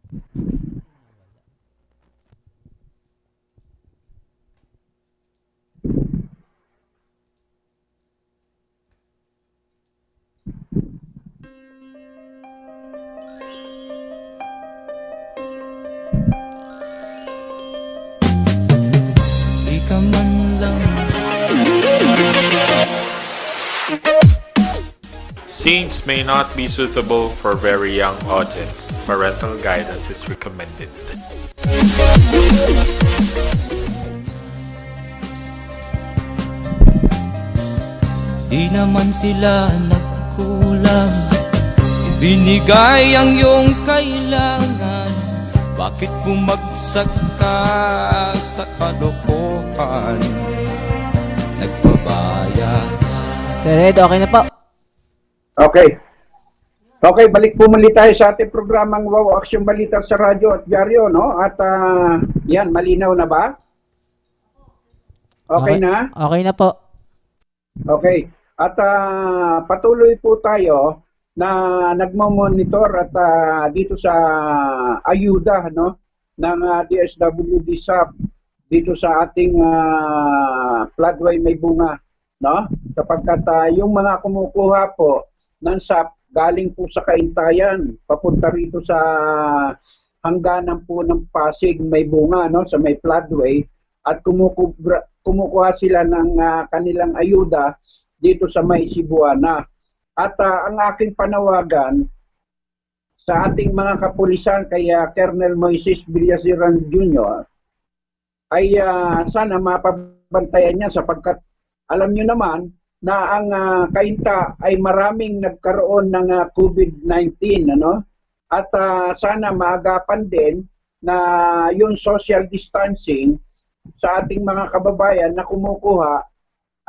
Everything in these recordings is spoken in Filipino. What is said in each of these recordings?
Di ka man lang. Scenes may not be suitable for very young audience. Parental guidance is recommended. Di naman sila nagkulang, ibinigay ang iyong kailangan. Bakit bumagsak ka sa kalokohan? Nagpabaya ka. Sir Ed, okay na po. Okay. Okay, balik po muli tayo sa ating programang Wow Action Balita sa Radyo at Diaryo, no? At yan, malinaw na ba? Okay na? Okay na po. Okay. At patuloy po tayo na nagmo-monitor at dito sa ayuda, no, ng DSWD SAP dito sa ating floodway may bunga, no? Sapagkat yung mga kumukuha po ng SAP galing po sa Kaintayan papunta rito sa hangganan po ng Pasig may bunga, no, sa may floodway, at kumukuha sila ng kanilang ayuda dito sa may Cebuana. At ang aking panawagan sa ating mga kapulisan kaya Colonel Moises Villasiran Jr. ay sana mapabantayan niya, sapagkat alam niyo naman na ang Kainta ay maraming nagkaroon ng COVID-19, ano? At sana maagapan din na yung social distancing sa ating mga kababayan na kumukuha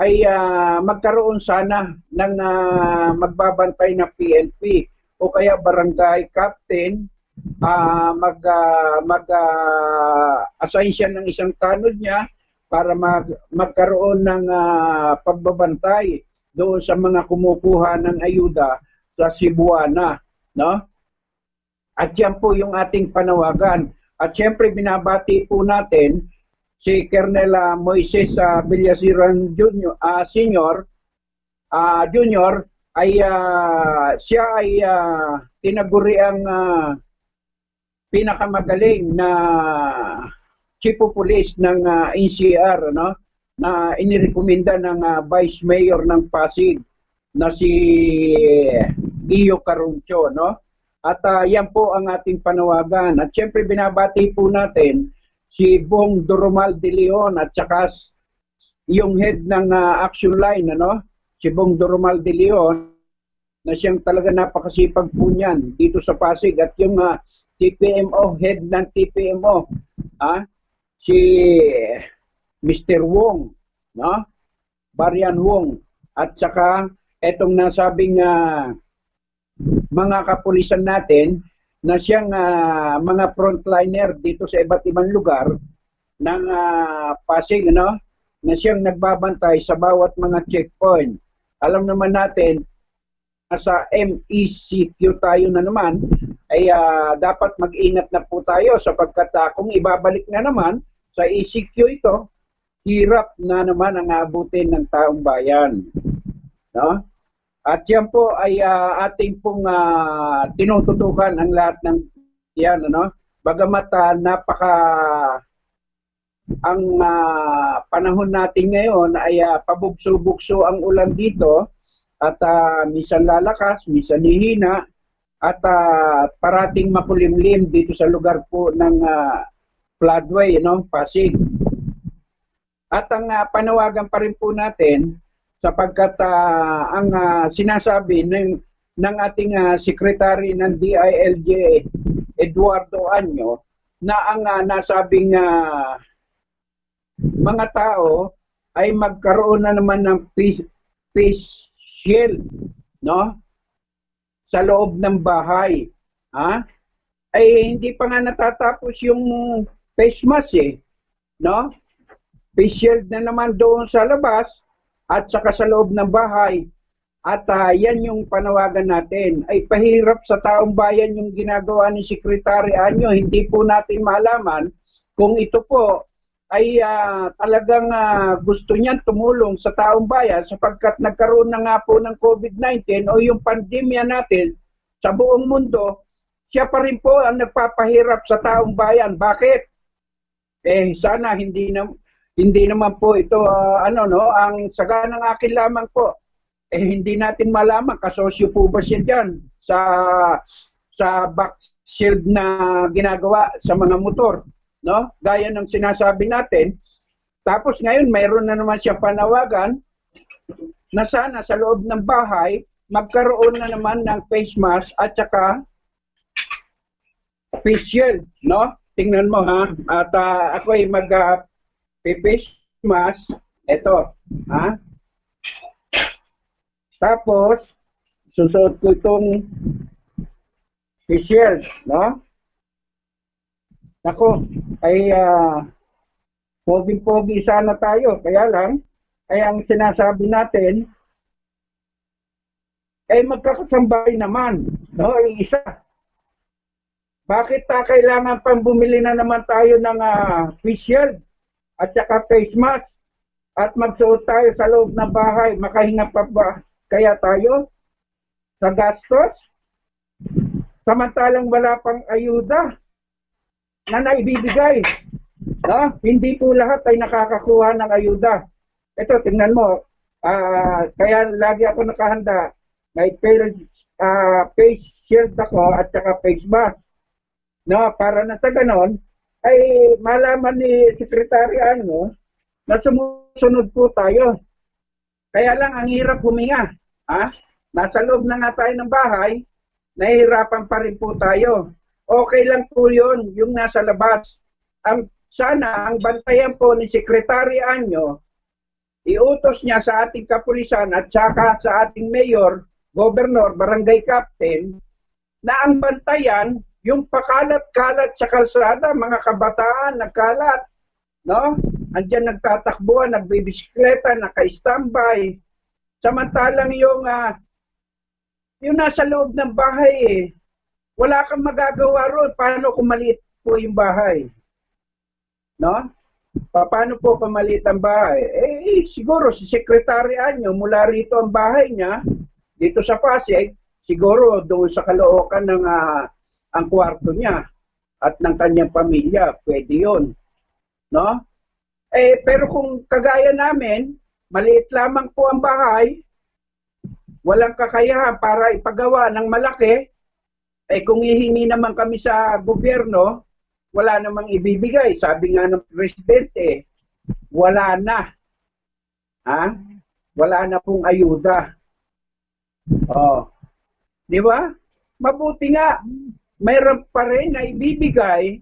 ay magkaroon sana ng magbabantay na PNP o kaya barangay captain, mag-assign siya ng isang tanod niya para magkaroon ng pagbabantay doon sa mga kumukuha ng ayuda sa Cebuana, no? At yan po yung ating panawagan. At syempre binabati po natin si Colonel Moises Villasiran Jr. Senior Junior ay siya ay tinaguri ang pinakamagaling na chief of police ng NCR, no, na inirekomenda ng Vice Mayor ng Pasig na si Iyo Caruncho, no? At yan po ang ating panawagan. At syempre binabati po natin si Bong Doromal de Leon at saka yung head ng action line, ano, si Bong Doromal de Leon, na siyang talaga napakasipag po niyan dito sa Pasig, at yung TPMO, head ng TPMO, si Mr. Wong, no? Barian Wong, at saka etong nasabing mga kapulisan natin na siyang mga frontliner dito sa iba't ibang lugar ng Pasig, no? Na siyang nagbabantay sa bawat mga checkpoint. Alam naman natin sa MECQ tayo na naman ay dapat mag-ingat na po tayo, sapagkat kung ibabalik na naman sa ECQ ito, hirap na naman ang abutin ng taong bayan, no? At yan po ay ating pong tinututukan ang lahat ng yan, ano? Bagamat ang panahon natin ngayon ay pabugso-bugso ang ulan dito, at minsan lalakas, minsan hihina, at parating makulimlim dito sa lugar po ng floodway, no, Pasig. At ang panawagan pa rin po natin, sapagkat ang sinasabi ng ating secretary ng DILG, Eduardo Anyo, na ang nasabing mga tao ay magkaroon na naman ng face shield, no, sa loob ng bahay, ay hindi pa nga natatapos yung face mask, no? Face shield na naman doon sa labas at saka sa loob ng bahay. At yan yung panawagan natin. Ay pahirap sa taong bayan yung ginagawa ni Secretary Anyo. Hindi po natin malaman kung ito po ay talagang gusto niyan tumulong sa taong bayan sapagkat nagkaroon na nga po ng COVID-19 o yung pandemya natin sa buong mundo, siya pa rin po ang nagpapahirap sa taong bayan. Bakit? Sana hindi naman po ito ang saganang akin lamang po. Hindi natin malaman kasosyo po ba siya diyan sa back shield na ginagawa sa mga motor, no? Gaya ng sinasabi natin. Tapos ngayon mayroon na naman siya panawagan na sana sa loob ng bahay magkaroon na naman ng face mask at saka face shield, no? Tingnan mo ha. At ako ay mag-face mask. Ito, ha? Tapos, susuot ko itong face shield, no? Ako, ay pogi-pogi sana tayo. Kaya lang, ay ang sinasabi natin, ay magkakasambay naman, no? Isa. Bakit kailangan pang bumili na naman tayo ng face shield at saka face mask at magsuot tayo sa loob ng bahay? Makahinga pa ba kaya tayo sa gastos? Samantalang wala pang ayuda na naibibigay. No? Hindi po lahat ay nakakakuha ng ayuda. Ito, tingnan mo. Kaya lagi ako nakahanda. May face shield ako at saka face mask. No, para na sa ganon, ay malaman ni Secretary Anyo na sumusunod po tayo. Kaya lang ang hirap huminga. Nasa loob na nga tayo ng bahay, nahihirapan pa rin po tayo. Okay lang po yun, yung nasa labas. Sana ang bantayan po ni Secretary Anyo, iutos niya sa ating kapulisan at saka sa ating mayor, gobernador, barangay captain, na ang bantayan, yung pakalat-kalat sa kalsada, mga kabataan nagkalat, no? Andiyan nagtatakbuhan, nagbibisikleta, naka-standby. Samantalang yung nasa loob ng bahay, wala kang magagawa ron. Paano kung maliit po yung bahay? No? Paano po kung maliit ang bahay? Siguro si Secretary Anyo, mula rito ang bahay niya, dito sa Pasig, siguro doon sa Caloocan ng ang kwarto niya at ng kanyang pamilya, pwede yun. No? Pero kung kagaya namin, maliit lamang po ang bahay, walang kakayahan para ipagawa ng malaki, kung hihingi naman kami sa gobyerno, wala namang ibibigay. Sabi nga ng presidente, wala na. Wala na pong ayuda. Di ba? Mabuti nga, mayroon pa rin na ibibigay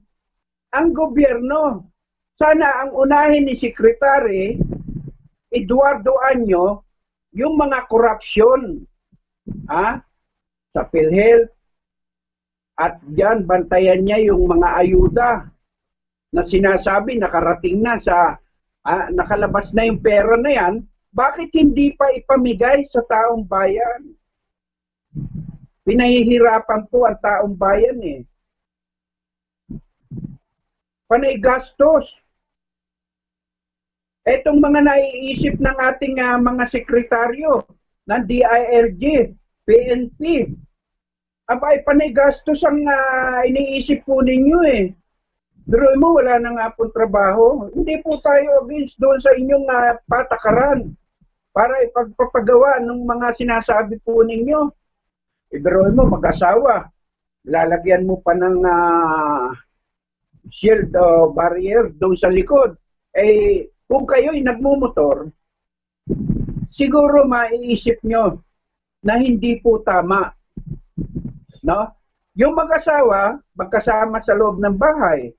ang gobyerno. Sana ang unahin ni Secretary Eduardo Anyo yung mga korupsyon sa PhilHealth at diyan bantayan niya yung mga ayuda na sinasabi nakarating na sa nakalabas na yung pera na yan. Bakit hindi pa ipamigay sa taong bayan? Pinahihirapan po ang taong bayan Panay gastos. Etong mga naiisip ng ating mga sekretaryo ng DILG, PNP, abay panay gastos ang iniisip po ninyo Pero mo wala na nga pong trabaho. Hindi po tayo against doon sa inyong patakaran para ipagpapagawa ng mga sinasabi po ninyo. Pero mo mag-asawa, lalagyan mo pa ng shield o barrier doon sa likod. Kung kayo'y nagmumotor, siguro maiisip nyo na hindi po tama. No? Yung mag-asawa, magkasama sa loob ng bahay,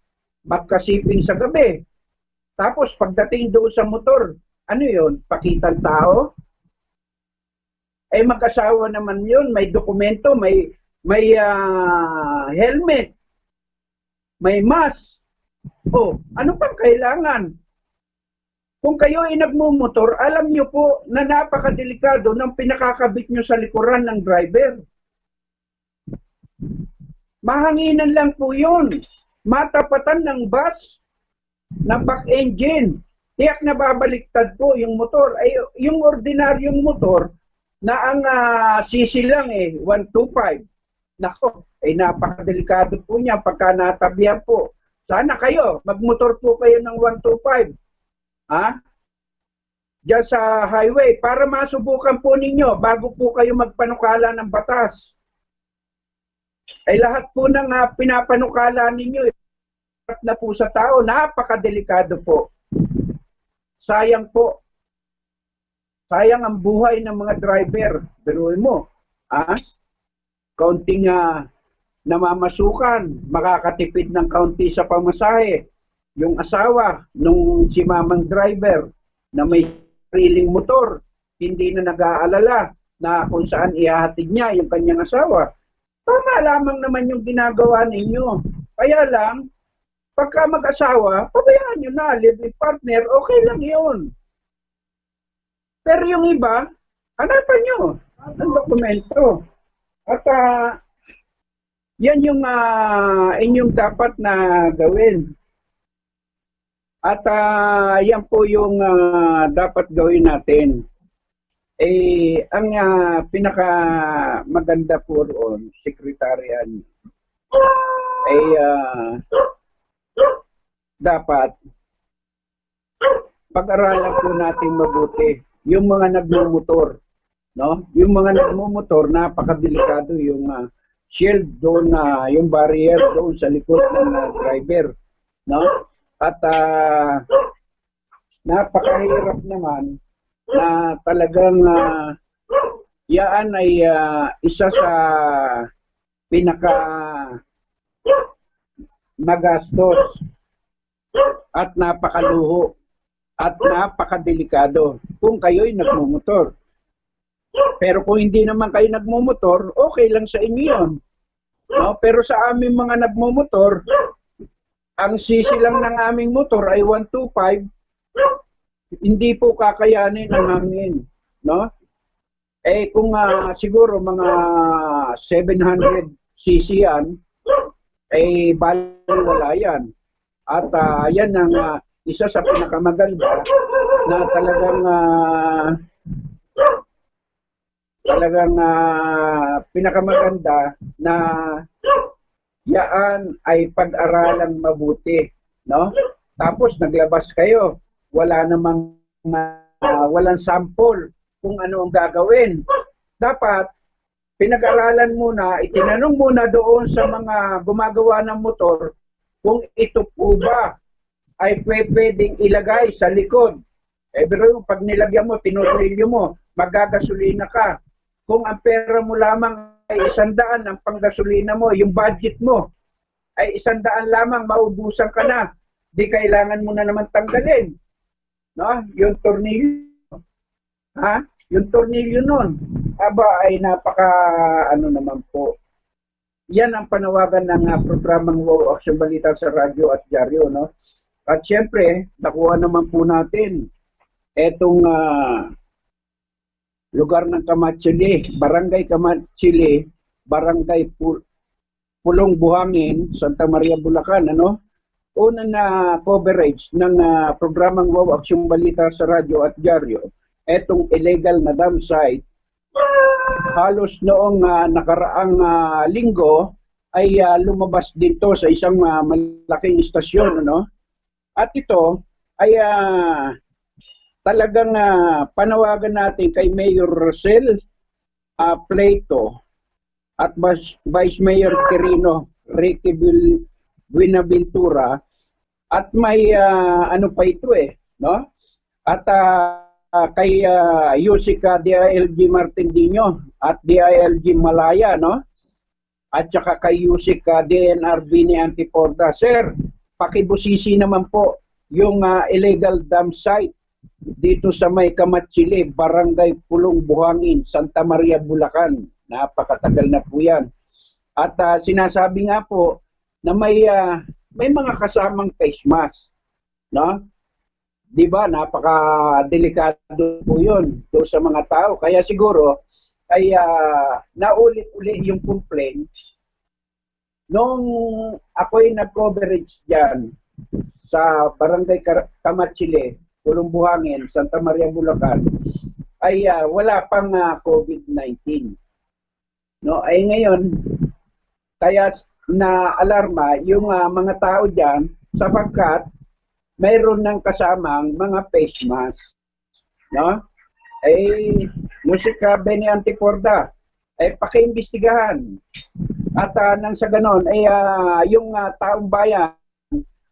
magkasiping sa gabi. Tapos pagdating doon sa motor, ano yun? Pakitang tao? Mag-asawa naman yun, may dokumento, may helmet, may mask. Ano pang kailangan? Kung kayo ay nagmumotor, alam nyo po na napakadelikado ng pinakakabit nyo sa likuran ng driver. Mahanginan lang po yun. Matapatan ng bus na back engine. Tiyak na babaliktad po yung motor. Ay, yung ordinaryong motor na ang sisi lang 125. Nako, ay napakadelikado po niya pagka natabihan po. Sana kayo, magmotor po kayo ng 125. Ha? Diyan sa highway para masubukan po ninyo bago po kayo magpanukala ng batas. Ay lahat po ng pinapanukala ninyo na po sa tao, napakadelikado po. Sayang po. Sayang ang buhay ng mga driver. Biruin mo, kaunting namamasukan, makakatipid ng kaunti sa pamasahe. Yung asawa nung si mamang driver na may sariling motor, hindi na nag-aalala na kung saan ihahatid niya yung kanyang asawa. Tama lamang naman yung ginagawa ninyo. Kaya lang, pagka mag-asawa, pabayaan nyo na, live-in partner, okay lang yun. Pero yung iba, hanapan nyo ng dokumento. At yan yung inyong dapat na gawin. At yan po yung dapat gawin natin. Ang pinaka maganda po roon, sekretarian, dapat pag-aralan po natin mabuti yung mga nagmumotor, no? Yung mga nagmumotor, napakadelikado yung shield doon, yung barrier doon sa likod ng driver, no? At napakahirap naman na talagang yaan ay isa sa pinaka magastos at napakaluho at napakadelikado kung kayo'y nagmumotor. Pero kung hindi naman kayo nagmumotor, okay lang sa inyo yun. No? Pero sa aming mga nagmumotor, ang sisi lang ng aming motor ay 125, hindi po kakayanin ang hangin, no? Kung siguro mga 700 cc yan, wala yan. At yan ang isa sa pinakamaganda na talagang pinakamaganda na yaan ay pag-aralang mabuti, no? Tapos naglabas kayo, wala namang walang sample kung ano ang gagawin. Dapat pinag-aralan muna, itinanong muna doon sa mga gumagawa ng motor kung ito po ba ay pwedeng ilagay sa likod. Pero pag nilagyan mo, tinutrilyo mo, magagasolina ka. Kung ang pera mo lamang ay 100 ang panggasolina mo, yung budget mo ay 100 lamang, maubusan ka na. Di kailangan mo na naman tanggalin. No? Yung tornilyo. Yung tornilyo nun. Aba ay napaka naman po. Yan ang panawagan ng programang Wow Action Balita sa radyo at dyaryo, no? At syempre, nakuha naman po natin etong lugar ng Kamatsili, Barangay Kamatsili, Barangay Pulong Buhangin, Santa Maria, Bulacan, ano? Una na coverage ng programang Wow Action Balita sa radyo at dyaryo, etong illegal na dam site, halos noong nakaraang linggo ay lumabas dito sa isang malaking istasyon, ano? At ito ay talagang panawagan natin kay Mayor Rosel Pleito at Vice Mayor Quirino Ricky Buenaventura. At may ano pa ito no? At kay Yusika DILG Martindino at DILG Malaya, no? At saka kay Yusika DNRB ni Antiporda. Sir, pakibusisi naman po yung illegal dam site dito sa may Kamatsili, Barangay Pulong Buhangin, Santa Maria, Bulacan. Napakatagal na po yan. At sinasabi nga po na may mga kasamang face mask, no? Di ba, napaka-delikado po yun doon sa mga tao. Kaya siguro, ay naulit-uli yung complaints nung ako'y nag-coverage dyan sa Barangay Kamatsile, Pulong Buhangin, Santa Maria, Bulacan, ay wala pang COVID-19. No, ay ngayon, kaya na-alarma yung mga tao dyan sapagkat mayroon ng kasamang mga face mask. No? Ay, Musika Benny Antiporda, ay pakiimbestigahan. At nang sa ganon, ay yung taong bayan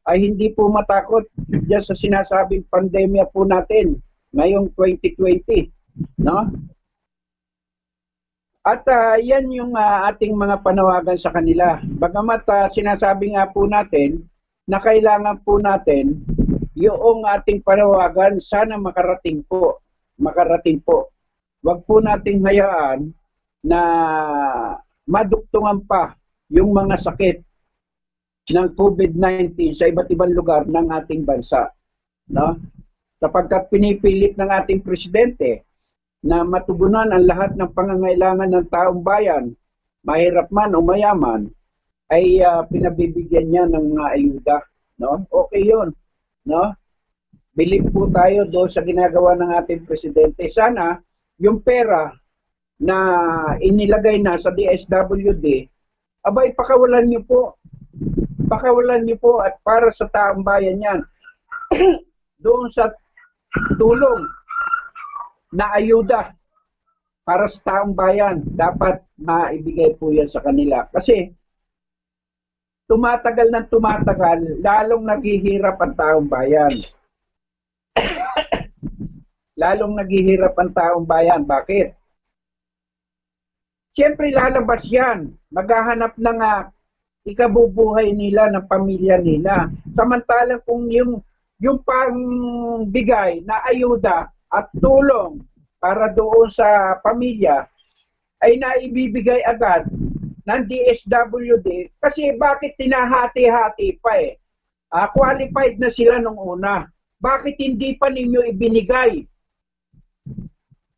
ay hindi po matakot dyan sa sinasabing pandemya po natin ngayong 2020. No? At yan yung ating mga panawagan sa kanila. Bagamat sinasabi nga po natin na kailangan po natin yung ating panawagan sana makarating po. Makarating po. Huwag po nating hayaan na maduktungan pa yung mga sakit ng COVID-19 sa iba't ibang lugar ng ating bansa. No? Sapagkat pinipilit ng ating presidente na matugunan ang lahat ng pangangailangan ng taong bayan, mahirap man o mayaman, ay pinabibigyan niya ng ayuda. No? Okay yun. No? Believe po tayo doon sa ginagawa ng ating presidente. Sana yung pera na inilagay na sa DSWD, abay pakawalan niyo po. Pakawalan niyo po at para sa taong bayan yan. Doon sa tulong na ayuda para sa taong bayan, dapat maibigay po yan sa kanila. Kasi tumatagal ng tumatagal, lalong naghihirap ang taong bayan. Lalong naghihirap ang taong bayan. Bakit? Siyempre lalabas yan. Maghahanap ng ikabubuhay nila, ng pamilya nila. Samantalang kung yung pangbigay na ayuda at tulong para doon sa pamilya ay naibibigay agad ng DSWD, kasi bakit tinahati-hati pa eh? Qualified na sila nung una. Bakit hindi pa ninyo ibinigay?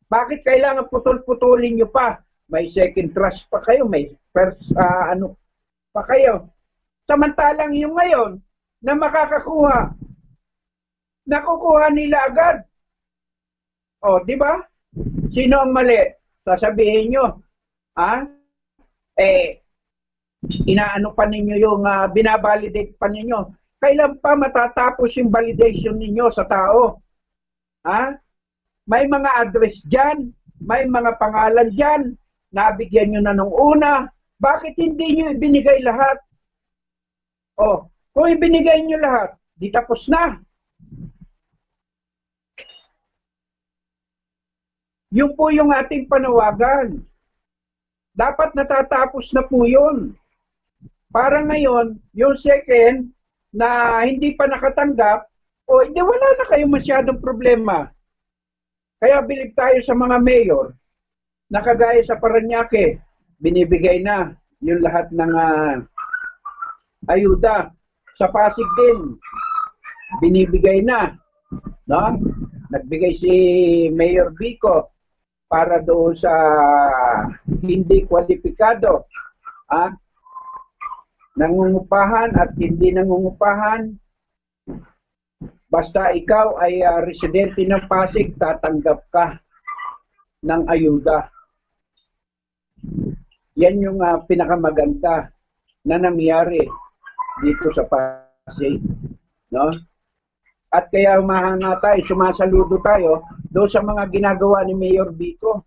Bakit kailangan putol-putulin nyo pa? May second trust pa kayo, may first pa kayo. Samantalang yung ngayon na makakakuha, nakukuha nila agad. O, di ba? Sino ang mali? Sasabihin nyo, inaano pa ninyo yung binabalidate pa ninyo. Kailan pa matatapos yung validation ninyo sa tao? May mga address dyan, may mga pangalan dyan, nabigyan nyo na nung una, bakit hindi nyo ibinigay lahat? O, kung ibinigay nyo lahat, di tapos na. Yun po yung ating panawagan. Dapat natatapos na po yun. Para ngayon, yung second na hindi pa nakatanggap, o hindi, wala na kayong masyadong problema. Kaya bilib tayo sa mga mayor na kagaya sa Parañaque, binibigay na yung lahat ng ayuda. Sa Pasig din, binibigay na. No? Nagbigay si Mayor Vico para doon sa hindi kwalipikado, nangungupahan at hindi nangungupahan. Basta ikaw ay residente ng Pasig, tatanggap ka ng ayuda. Yan yung pinakamaganda na nangyari dito sa Pasig. No? At kaya humahanga tayo, sumasaludo tayo doon sa mga ginagawa ni Mayor Vico.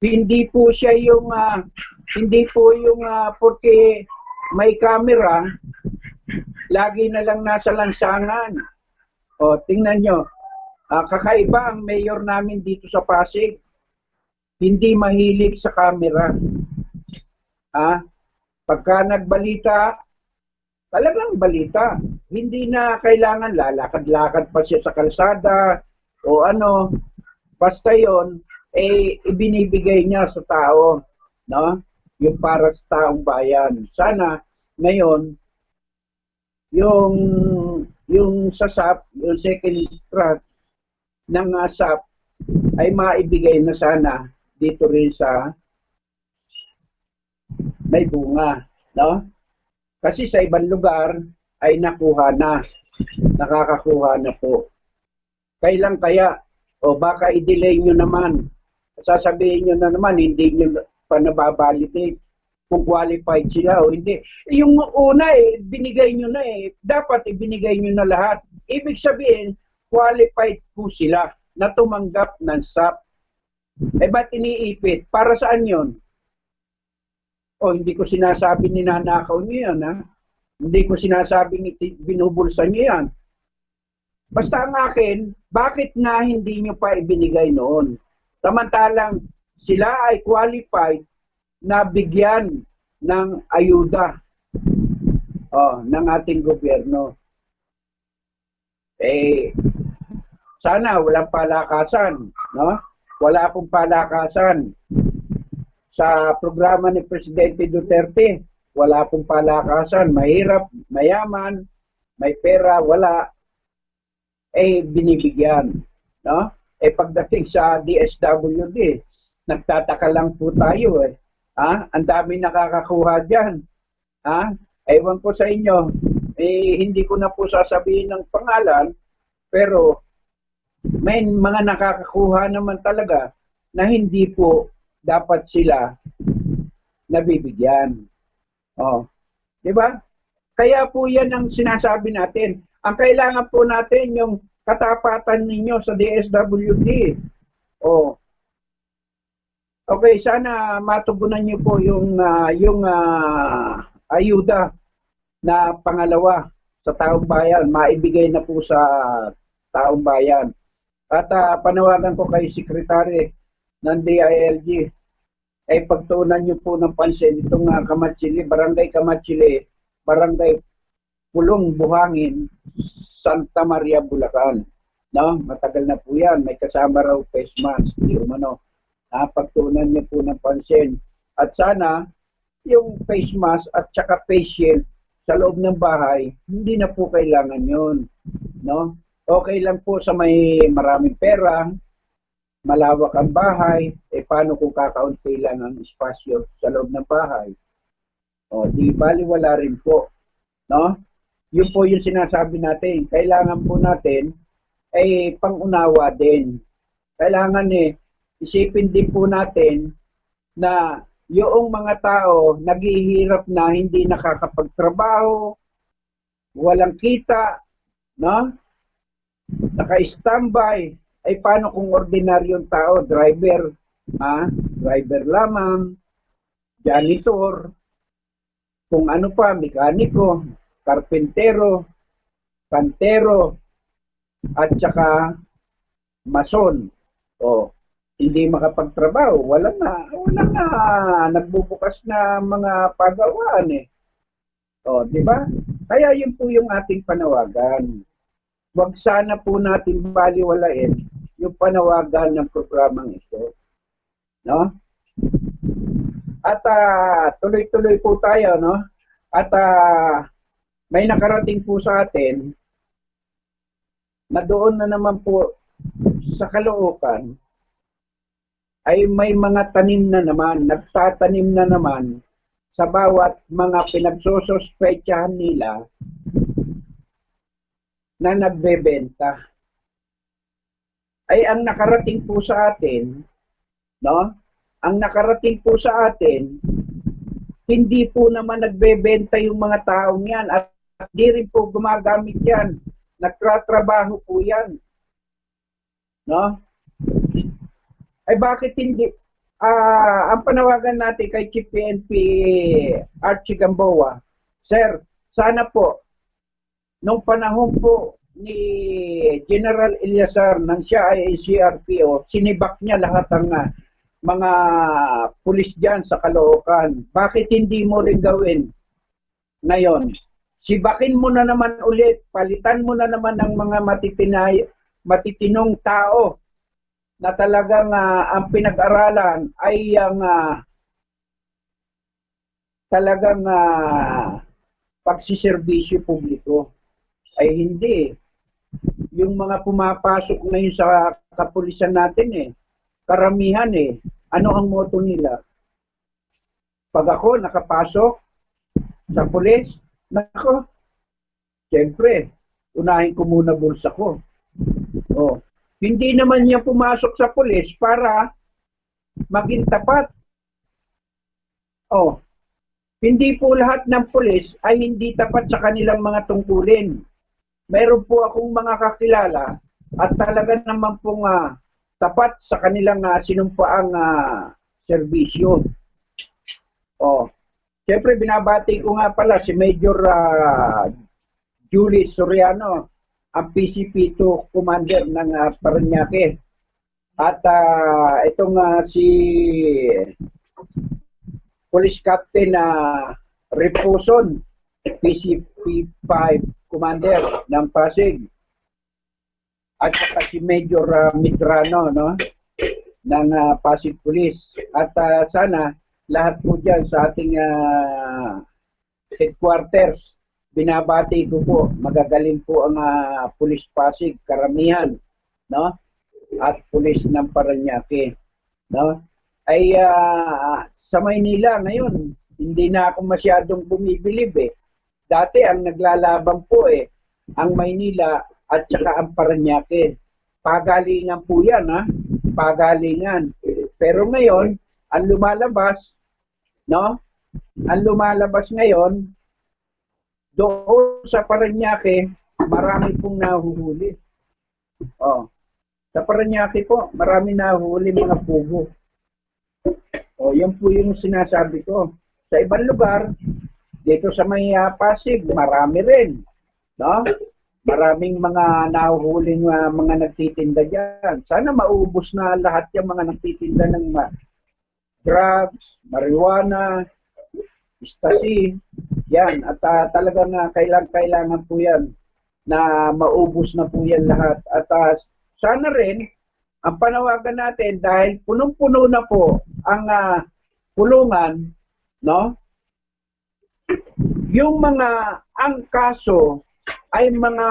Hindi po siya yung porque may camera, lagi na lang nasa lansangan. O, tingnan nyo, kakaiba ang mayor namin dito sa Pasig. Hindi mahilig sa camera. Pagka nagbalita, talagang balita. Hindi na kailangan lalakad-lakad pa siya sa kalsada o ano. Basta yon ibinibigay niya sa tao, no? Yung para sa taong bayan. Sana ngayon yung yung sa SAP, yung second tranche ng SAP ay maibigay na sana dito rin sa may bunga, no? Kasi sa ibang lugar ay nakuha na, nakakakuha na po. Kailan kaya? O baka i-delay nyo naman. Sasabihin nyo na naman, hindi nyo pa nababalidate kung qualified sila o hindi. Yung una binigay nyo na dapat ibinigay nyo na lahat. Ibig sabihin, qualified po sila na tumanggap ng SAP. Ba't iniipit? Para saan yun? O hindi ko sinasabi ninanakaw nyo yan, ha? Hindi ko sinasabing binubulsa nyo yan. Basta ang akin, bakit nga hindi nyo pa ibinigay noon? Samantalang sila ay qualified na bigyan ng ayuda ng ating gobyerno. Sana walang palakasan, no? Wala pong palakasan. Sa programa ni Presidente Duterte, wala pong palakasan. Mahirap, mayaman, may pera, wala. Binibigyan. No? Pagdating sa DSWD, nagtataka lang po tayo. Ang dami nakakakuha dyan. Ewan ko sa inyo, hindi ko na po sasabihin ng pangalan, pero may mga nakakakuha naman talaga na hindi po dapat sila nabibigyan. Di ba? Kaya po yan ang sinasabi natin. Ang kailangan po natin yung katapatan ninyo sa DSWD. Okay, sana matugunan niyo po yung ayuda na pangalawa sa taong bayan. Maibigay na po sa taong bayan. At panawagan ko kay Secretary ng DILG, pagtuunan niyo po ng pansin itong Kamatsili, Barangay Kamatsili, Barangay Pulong Buhangin, Santa Maria, Bulacan. No? Matagal na po yan. May kasama raw face mask. Di umano. Pagtuunan niyo po ng pansin. At sana, yung face mask at saka face shield sa loob ng bahay, hindi na po kailangan yun. No? Okay lang po sa may maraming pera, malawak ang bahay, paano kung kakaunti lang ang espasyo sa loob ng bahay? Di baliwala rin po. No? Yun po yung sinasabi natin. Kailangan po natin pangunawa din. Kailangan isipin din po natin na yung mga tao naghihirap na hindi nakakapagtrabaho, walang kita, no? Naka-standby, paano kung ordinaryong tao, driver, driver lamang, janitor, kung ano pa, mekaniko, karpentero, kantero, at saka mason. Hindi makapagtrabaho, wala na nagbubukas na mga pagawaan di ba? Kaya yun po yung ating panawagan. Wag sana po natin baliwalain yung panawagan ng programang ito. No? At tuloy-tuloy po tayo, no? At may nakarating po sa atin na doon na naman po sa Caloocan ay may mga tanim na naman, nagtatanim na naman sa bawat mga pinagsosospetsahan nila na nagbebenta. Ang nakarating po sa atin, no? Ang nakarating po sa atin, hindi po naman nagbebenta yung mga taong yan at di rin po gumagamit yan. Nagtratrabaho po yan. No? Bakit hindi? Ang panawagan natin kay Chief PNP Archie Gamboa, Sir, sana po, nung panahon po ni General Eliazar nang siya ay CRPO, sinibak niya lahat ng mga pulis dyan sa Caloocan. Bakit hindi mo rin gawin ngayon? Sibakin mo na naman ulit, palitan mo na naman ng mga matitinong tao na talagang ang pinag-aralan ay ang talagang pagsiservisyo publiko. Ay hindi. Yung mga pumapasok ngayon sa kapulisan natin karamihan ano ang motto nila? Pag ako nakapasok sa pulis, nako, siyempre, unahin ko muna bulsa ko. Oh, hindi naman niya pumasok sa pulis para maging tapat. Oh, hindi po lahat ng pulis ay hindi tapat sa kanilang mga tungkulin. Meron po akong mga kakilala at talaga naman pong tapat sa kanilang sinumpaang serbisyo. Oh, siyempre binabati ko nga pala si Major Julie Soriano, ang PCP2 commander ng Parañaque. At itong si Police Captain Reposon, PCP5 commander ng Pasig. At saka si Major Midrano, no, ng Pasig Police. At sana lahat po dyan sa ating headquarters, binabati ko po, magagaling po ang Police Pasig, karamihan, no? At Police ng Parañaque, no? Ay sa Maynila ngayon, hindi na ako masyadong bumibilib Dati ang naglalaban po ang Maynila at saka ang Parañaque. Pagalingan po yan, pagalingan. Pero ngayon, ang lumalabas, no? Ang lumalabas ngayon, doon sa Parañaque, marami pong nahuhuli. Oh. Sa Parañaque po, marami nahuhuli mga pugo. Oh, yan po yung sinasabi ko. Sa ibang lugar, dito sa may Pasig, marami rin. No? Maraming mga nahuhuling mga nagtitinda dyan. Sana maubos na lahat yung mga nagtitinda ng drugs, marijuana, ecstasy. Yan. At talagang kailangan po yan na maubos na po yan lahat. At sana rin, ang panawagan natin dahil punong-puno na po ang kulungan, no? Yung mga ang kaso ay mga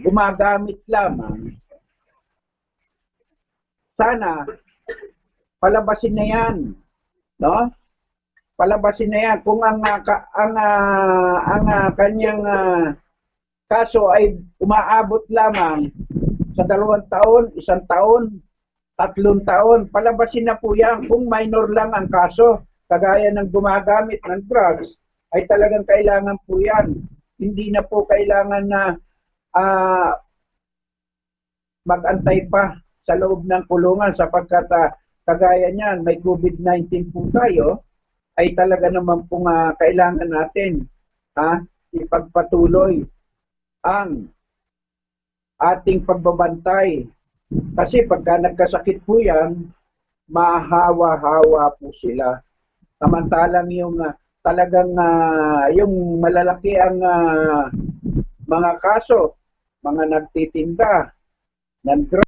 gumagamit lamang. Sana palabasin na 'yan, no? Palabasin na 'yan kung ang kanyang kaso ay umaabot lamang sa 2 taon, 1 taon, 3 taon, palabasin na po 'yan kung minor lang ang kaso, kagaya ng gumagamit ng drugs. Ay talagang kailangan po yan. Hindi na po kailangan na mag-antay pa sa loob ng kulungan sapagkat kagaya niyan, may COVID-19 po tayo, ay talaga naman po kailangan natin ipagpatuloy ang ating pagbabantay. Kasi pagka nagkasakit po yan, mahawa-hawa po sila. Samantalang yung talagang yung malalaki ang mga kaso, mga nagtitinda ng drugs.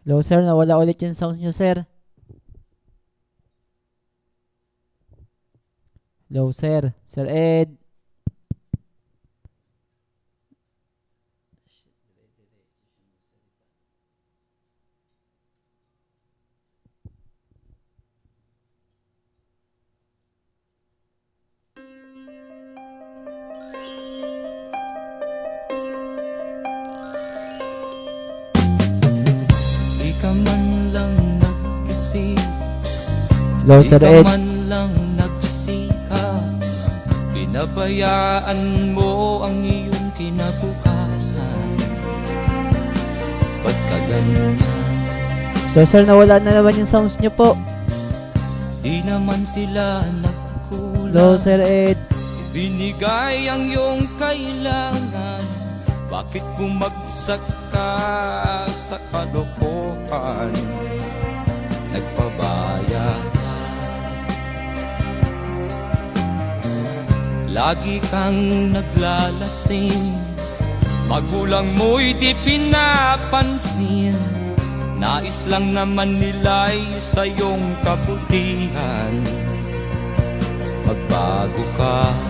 Hello sir, nawala ulit yung sounds nyo sir. Hello sir, Sir Ed. Di ka man lang nag-isip, Hello di Sir ka Ed. man lang nagsikap, pinabayaan mo ang iyong kinabukasan. Ba't ka ganyan? So sir, nawala na naman yung sounds nyo po. Di naman sila Hello nagkulang, Sir Ed. binigay ang iyong kailangan. Bakit bumagsak ka sa kalokohan? Nagpabaya ka, lagi kang naglalasing, Magulang mo'y di pinapansin, nais lang naman nila'y sa iyong kabutihan. Magbago ka